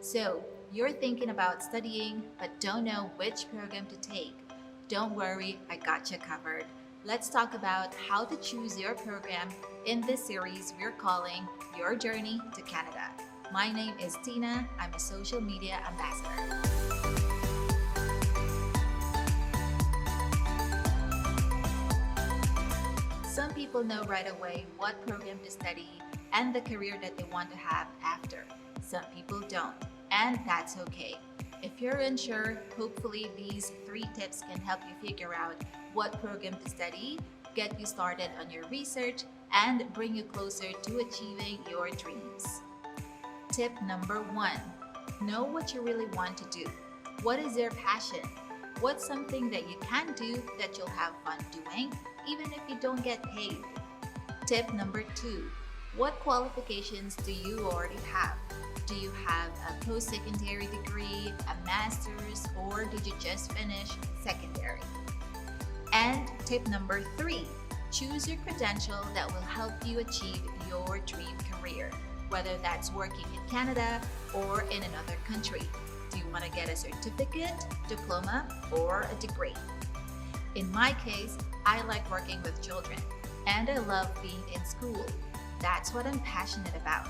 So, you're thinking about studying but don't know which program to take. Don't worry, I got you covered. Let's talk about how to choose your program in this series we're calling Your Journey to Canada. My name is Tina. I'm a social media ambassador. Some people know right away what program to study and the career that they want to have after. Some people don't, and that's okay. If you're unsure, hopefully these 3 tips can help you figure out what program to study, get you started on your research, and bring you closer to achieving your dreams. Tip number 1. Know what you really want to do. What is your passion? What's something that you can do that you'll have fun doing, even if you don't get paid? Tip number 2. What qualifications do you already have? Do you have a post-secondary degree, a master's, or did you just finish secondary? And tip number 3. Choose your credential that will help you achieve your dream career, whether that's working in Canada or in another country. Do you want to get a certificate, diploma, or a degree? In my case, I like working with children, and I love being in school. That's what I'm passionate about.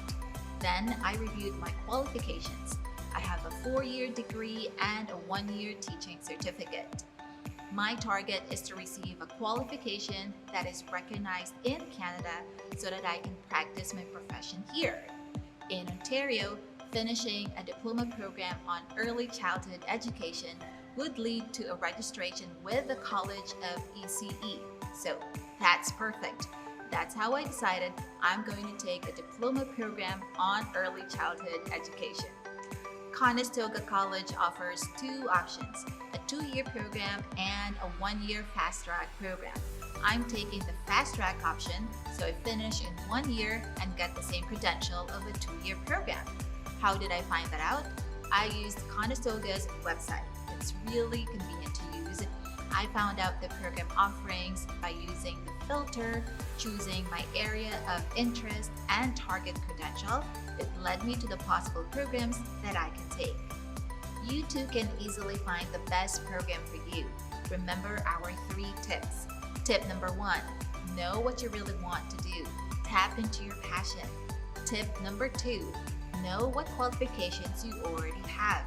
Then I reviewed my qualifications. I have a 4-year degree and a 1-year teaching certificate. My target is to receive a qualification that is recognized in Canada so that I can practice my profession here. In Ontario, finishing a diploma program on early childhood education would lead to a registration with the College of ECE. So that's perfect. That's how I decided I'm going to take a diploma program on early childhood education. Conestoga College offers 2 options, a 2-year program and a 1-year fast-track program. I'm taking the fast-track option, so I finish in 1 year and get the same credential of a 2-year program. How did I find that out? I used Conestoga's website. It's really convenient to use. I found out the program offerings by using the filter, choosing my area of interest and target credential. It led me to the possible programs that I can take. You too can easily find the best program for you. Remember our 3 tips. Tip number 1, know what you really want to do. Tap into your passion. Tip number 2, know what qualifications you already have.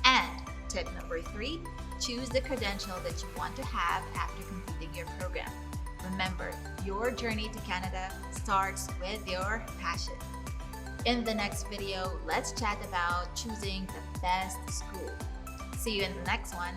And tip number 3, choose the credential that you want to have after completing your program. Remember, your journey to Canada starts with your passion. In the next video, let's chat about choosing the best school. See you in the next one.